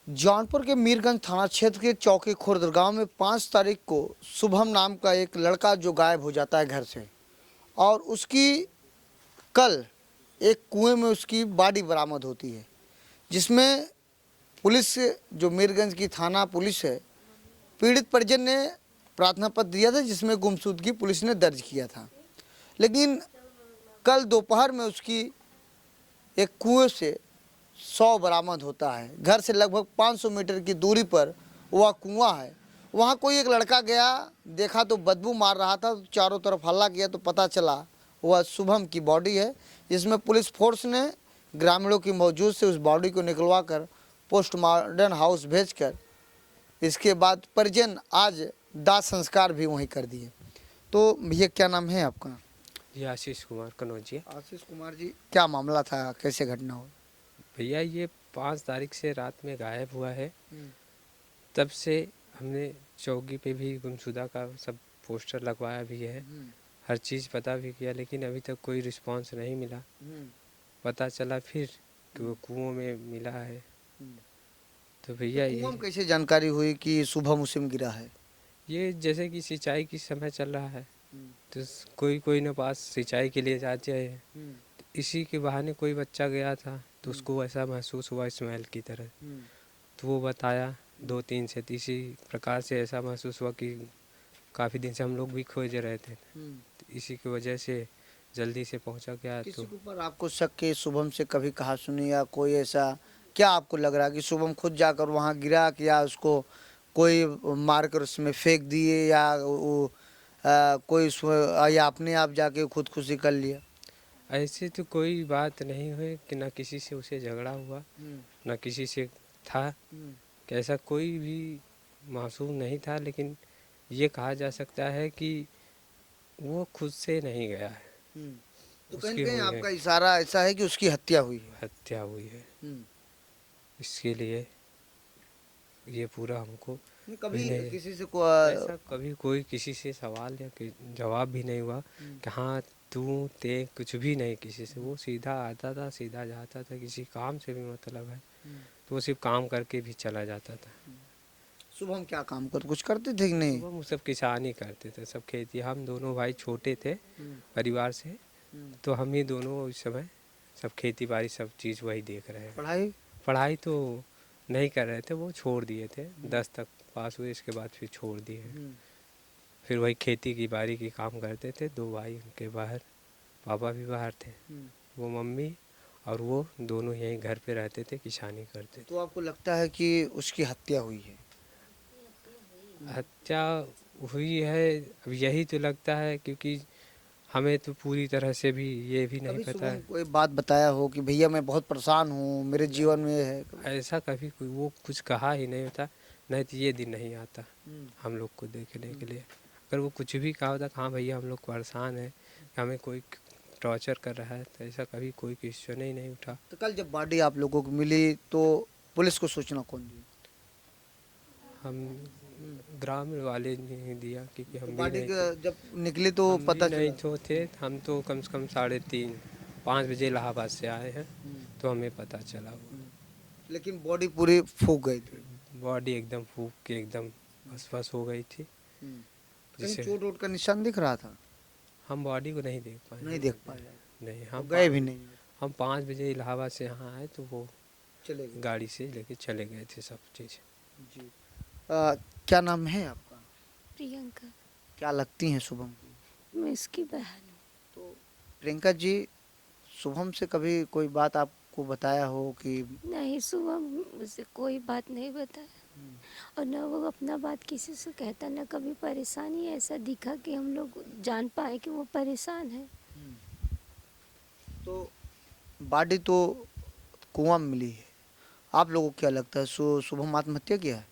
जौनपुर के मीरगंज थाना क्षेत्र के चौकी खुर्द गांव में 5 तारीख को शुभम नाम का एक लड़का जो गायब हो जाता है घर से, और उसकी कल एक कुएं में उसकी बॉडी बरामद होती है, जिसमें पुलिस जो मीरगंज की थाना पुलिस है, पीड़ित परिजन ने प्रार्थना पत्र दिया था जिसमें गुमशुदगी पुलिस ने दर्ज किया था। लेकिन कल दोपहर में उसकी एक कुएं से 100 बरामद होता है। घर से लगभग 500 मीटर की दूरी पर वह कुआं है। वहाँ कोई एक लड़का गया, देखा तो बदबू मार रहा था, तो चारों तरफ हल्ला किया तो पता चला वह शुभम की बॉडी है, जिसमें पुलिस फोर्स ने ग्रामीणों की मौजूद से उस बॉडी को निकलवा कर पोस्टमार्टम हाउस भेजकर इसके बाद परिजन आज दाह संस्कार भी वहीं कर दिए। तो भैया क्या नाम है आपका? ये आशीष कुमार कनौजिया। आशीष कुमार जी, क्या मामला था, कैसे घटना हुई? भैया ये 5 तारीख से रात में गायब हुआ है। तब से हमने चौकी पे भी गुमशुदा का सब पोस्टर लगवाया भी है, हर चीज़ पता भी किया, लेकिन अभी तक कोई रिस्पांस नहीं मिला। पता चला फिर कि वो कुओं में मिला है। तो भैया कुआं में कैसे जानकारी हुई कि शुभम उसी में गिरा है? ये जैसे कि सिंचाई की समय चल रहा है, तो कोई न पास सिंचाई के लिए जाते हैं, तो इसी के बहाने कोई बच्चा गया था तो उसको ऐसा महसूस हुआ स्मेल की तरह, तो वो बताया 2-3 से, इसी प्रकार से ऐसा महसूस हुआ कि काफ़ी दिन से हम लोग भी खोज रहे थे, तो इसी की वजह से जल्दी से पहुंचा गया। किसी तो के ऊपर आपको शक के शुभम से कभी कहा सुनी, या कोई ऐसा क्या आपको लग रहा है कि शुभम खुद जाकर वहां गिरा, कि या उसको कोई मारकर उसमें फेंक दिए, या वो या अपने आप जाके खुदकुशी कर लिया? ऐसे तो कोई बात नहीं हुई कि ना किसी से उसे झगड़ा हुआ, ना किसी से था कि ऐसा कोई भी मासूम नहीं था, लेकिन ये कहा जा सकता है कि वो खुद से नहीं गया है। तो कहीं उसकी न कहीं हुई है, आपका इशारा ऐसा है कि उसकी हत्या हुई है। हत्या हुई है। इसके लिए ये पूरा हमको नहीं, कभी नहीं, किसी से ऐसा कभी कोई किसी से सवाल या जवाब भी नहीं हुआ कि हाँ तू ते, कुछ भी नहीं किसी से। वो सीधा आता था, सीधा जाता था, किसी काम से भी मतलब है तो वो सिर्फ काम करके भी चला जाता था। शुभम क्या काम कर कुछ करते थे कि नहीं? वो सब किसानी करते थे, सब खेती। हम दोनों भाई छोटे थे परिवार से, तो हम ही दोनों इस समय सब खेती बाड़ी सब चीज़ वही देख रहे हैं। पढ़ाई? पढ़ाई तो नहीं कर रहे थे, वो छोड़ दिए थे, 10 तक पास हुए, इसके बाद फिर छोड़ दिए। फिर वही खेती की बाड़ी की काम करते थे। 2 भाई उनके बाहर, पापा भी बाहर थे, वो मम्मी और वो दोनों यहीं घर पे रहते थे, किसानी करते थे। तो आपको लगता है कि उसकी हत्या हुई है? हत्या हुई है, अब यही तो लगता है, क्योंकि हमें तो पूरी तरह से भी ये भी नहीं कभी पता शुभम है। कोई बात बताया हो कि भैया मैं बहुत परेशान हूँ, मेरे जीवन में है? ऐसा कभी कोई वो कुछ कहा ही नहीं होता, नहीं तो ये दिन नहीं आता हम लोग को देखने के लिए। अगर वो कुछ भी कहा होता कि हाँ भैया हम लोग परेशान हैं, हमें कोई टॉर्चर कर रहा है, तो ऐसा कभी कोई क्वेश्चन ही नहीं उठा। तो कल जब बॉडी आप लोगों को मिली तो पुलिस को सूचना कौन दी? हम ग्रामीण वाले ने ही दिया, क्योंकि हम भी बॉडी नहीं थे, जब निकली तो हम पता भी नहीं चला? थे। हम तो कम से कम 3:30-5 बजे इलाहाबाद से आए हैं, तो हमें पता चला। लेकिन बॉडी पूरी फूक गई थी? बॉडी एकदम फूक के एकदम भस्म हो गई थी। कहीं जिससे चोट वोट का निशान दिख रहा था? हम बॉडी को नहीं देख पाए। नहीं देख पाए? नहीं, हम हम गए भी नहीं? हम 5 बजे इलाहाबाद से यहाँ आए तो वो चले गए? गाड़ी से लेके चले गए थे सब चीज़। जी। क्या नाम है आपका? प्रियंका। क्या लगती हैं शुभम की? मैं इसकी बहन हूँ। तो प्रियंका जी, शुभम से कभी कोई बात आपको बताया हो कि? नहीं, सुबह मुझसे कोई बात नहीं बताया, और न वो अपना बात किसी से कहता, न कभी परेशानी ऐसा दिखा कि हम लोग जान पाए कि वो परेशान है। तो बॉडी तो कुआं में मिली है, आप लोगों को क्या लगता है शुभम आत्महत्या किया है?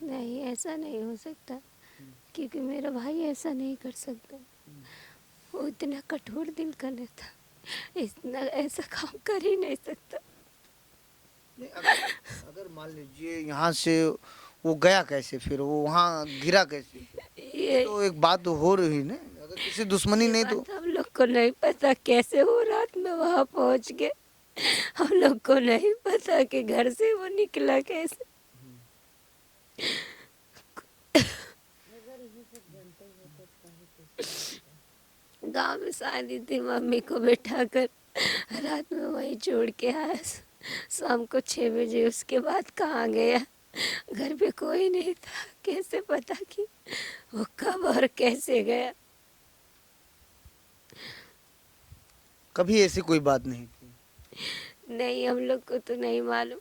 नहीं, ऐसा नहीं हो सकता, क्योंकि मेरा भाई ऐसा नहीं कर सकता। वो इतना कठोर दिल का नहीं था, इतना ऐसा काम कर ही नहीं सकता। नहीं, अगर मान लीजिए यहाँ से वो गया कैसे, फिर वो वहाँ गिरा कैसे? ये तो एक बात तो हो रही ना, अगर किसी दुश्मनी नहीं तो? बात हम लोग को नहीं पता कैसे हो, रात में वहाँ पहुँच गए। हम लोग को नहीं पता कि घर से वो निकला कैसे। गांव में शादी थी, मम्मी को बैठाकर रात में वहीं छोड़ के आया। शाम को 6 बजे उसके बाद कहाँ गया, घर पे कोई नहीं था। कैसे पता कि वो कब और कैसे गया। कभी ऐसी कोई बात नहीं थी? नहीं, हम लोग को तो नहीं मालूम।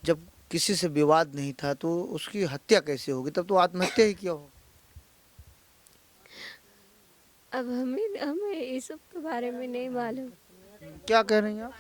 जब किसी से विवाद नहीं था तो उसकी हत्या कैसे होगी? तब तो आत्महत्या ही किया हो। अब हमें इस सब के बारे में नहीं मालूम। क्या कह रही हैं आप?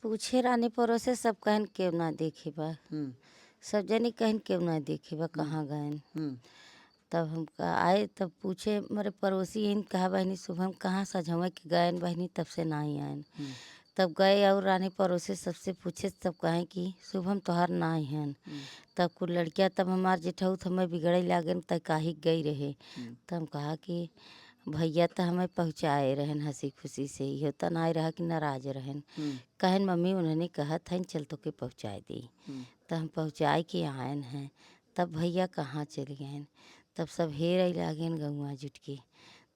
पूछे रानी पड़ोसे सब कहन केव ना देखे बा, हम्म सब जनी कहन केव ना देखे बा कहाँ गए। हम्म तब हम आए तब पूछे मेरे पड़ोसी यही कहा बहनी शुभम कहाँ सझवा के गए बहनी, तब से ना ही आए। तब गए और रानी पड़ोसे सबसे पूछे तब कहें कि शुभम तोहार ना ही हैं। तब कुछ लड़कियाँ तब हमार जेठऊ हमें बिगड़े लागे तब काही गई रहे। तब हम कहा कि भैया तो हमें पहुँचाए रहन हंसी खुशी से, ही होता ना रहा कि नाराज रहन। कहन मम्मी उन्होंने कहा था चल तो के पहुँचाए दी। तब हम पहुँचाए के आयन हैं। तब भैया कहाँ चल गए। तब सब हेर लागन गौआ जुट के।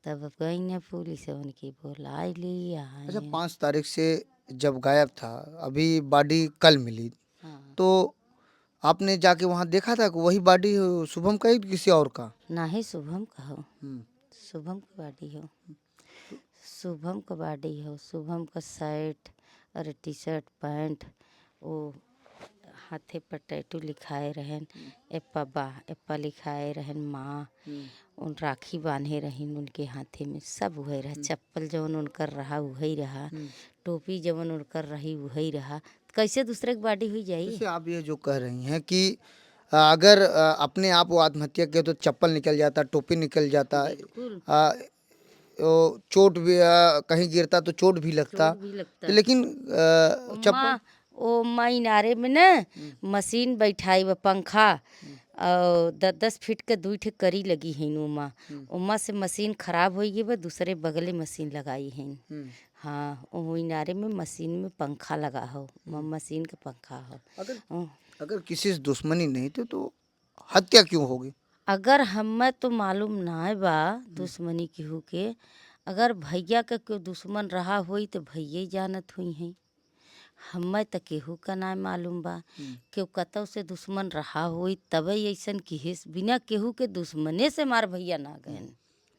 तब अब गई न पुलिस उनकी बोला ली आए। अच्छा, 5 तारीख से जब गायब था, अभी बॉडी कल मिली, हाँ, तो आपने जाके वहाँ देखा था कि वही बॉडी शुभम का ही कि किसी और का? ना ही शुभम का हो, हम्म शुभम का बाडी हो, शुभम का बाडी हो। शुभम का शर्ट और टी शर्ट पैंट, वो हाथे पर टैटू लिखाए रहन, एप्पा लिखाए रहन माँ। उन राखी बांधे रहीन उनके हाथे में, सब वही रहा। चप्पल जवन उनकर रहा वही रहा, टोपी जवन उनकर रही वही रहा। कैसे दूसरे की बाडी हुई जाई? जैसे आप ये जो कह रही हैं कि अगर अपने आप वो आत्महत्या किया तो चप्पल निकल जाता, टोपी निकल जाता, बिल्कुल वो चोट भी कहीं गिरता तो चोट भी लगता, चोट भी लगता। तो लेकिन चप्पल ओ माँ इनारे में न मशीन बैठाई बा, पंखा और 10-10 फीट के 2 ठे करी लगी है उमा। उमा से मशीन खराब हो गई बा, दूसरे बगले मशीन लगाई है। हाँ, वो इनारे में मशीन में पंखा लगा हो, मशीन का पंखा हो। अगर अगर किसी से दुश्मनी नहीं थी तो हत्या क्यों होगी? अगर हमें तो मालूम ना बा दुश्मनी केहू के, अगर भैया का कोई दुश्मन रहा होई तो भैया ही जानत हुई हैं। हमें तो केहू का ना मालूम बा कि कतौ से दुश्मन रहा होई, तबे ऐसन कि बिना केहू के दुश्मने से मार भैया ना गए।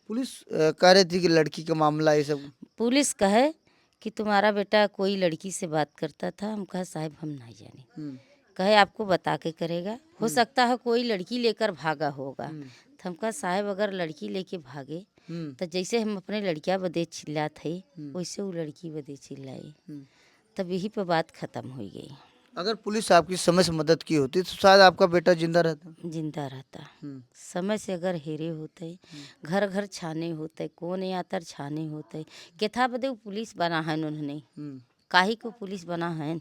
पुलिस कह रही थी कि लड़की का मामला ये सब। पुलिस कहे कि तुम्हारा बेटा कोई लड़की से बात करता था। हम कहा साहब हम नहीं जाने। कहे आपको बता के करेगा, हो सकता है कोई लड़की लेकर भागा होगा। तो हम कहा साहब अगर लड़की लेके भागे तो जैसे हम अपने लड़कियां बदे चिल्ला थे वैसे वो लड़की बदे चिल्लाई। तब यही पे बात खत्म हो गई। अगर पुलिस आपकी समय से मदद की होती तो शायद आपका बेटा जिंदा रहता। जिंदा रहता। समय से अगर हेरे होते, घर घर छाने होते, कौन यातर छाने होते, केथा बदे वो पुलिस बना है उन्होंने, काहे को पुलिस बना है।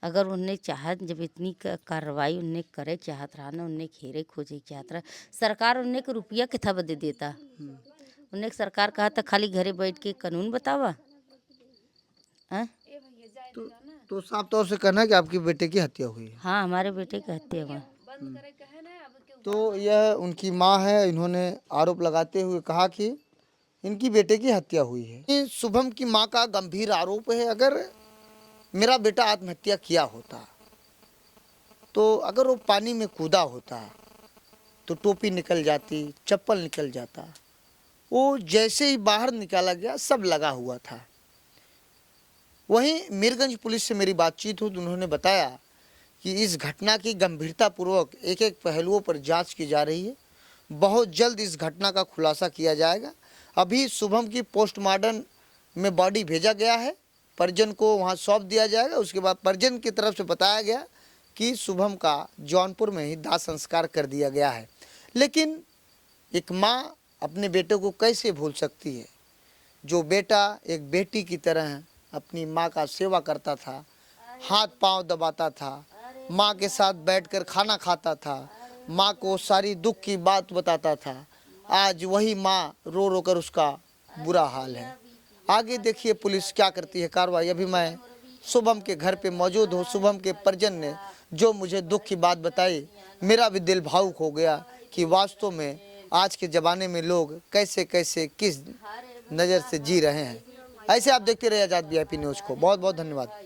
अगर उनने चाहत जब इतनी कार्रवाई उनने करे चाहत रहा ना, उनने घेरे खोजे चाहत रहा, सरकार उनने को रुपया केथा बदे देता। उनने सरकार कहा था खाली घरे बैठ के कानून बतावा। तो साफ तौर से कहना है कि आपके बेटे की हत्या हुई है। हाँ, हमारे बेटे की हत्या हुआ। तो यह उनकी माँ है, इन्होंने आरोप लगाते हुए कहा कि इनकी बेटे की हत्या हुई है। ये शुभम की माँ का गंभीर आरोप है, अगर मेरा बेटा आत्महत्या किया होता तो अगर वो पानी में कूदा होता तो टोपी निकल जाती, चप्पल निकल जाता। वो जैसे ही बाहर निकाला गया सब लगा हुआ था। वहीं मीरगंज पुलिस से मेरी बातचीत हुई तो उन्होंने बताया कि इस घटना की गंभीरतापूर्वक एक एक पहलुओं पर जांच की जा रही है। बहुत जल्द इस घटना का खुलासा किया जाएगा। अभी शुभम की पोस्टमार्टम में बॉडी भेजा गया है, परिजन को वहां सौंप दिया जाएगा। उसके बाद परिजन की तरफ से बताया गया कि शुभम का जौनपुर में ही दाह संस्कार कर दिया गया है। लेकिन एक माँ अपने बेटे को कैसे भूल सकती है? जो बेटा एक बेटी की तरह अपनी माँ का सेवा करता था, हाथ पांव दबाता था, माँ के साथ बैठकर खाना खाता था, माँ को सारी दुख की बात बताता था, आज वही माँ रो रो कर उसका बुरा हाल है। आगे देखिए पुलिस क्या करती है कार्रवाई। अभी मैं शुभम के घर पे मौजूद हूँ। शुभम के परिजन ने जो मुझे दुख की बात बताई, मेरा भी दिल भावुक हो गया कि वास्तव में आज के ज़माने में लोग कैसे कैसे किस नज़र से जी रहे हैं। ऐसे आप देखते रहिए आज़ाद VIP न्यूज़ को। बहुत बहुत धन्यवाद।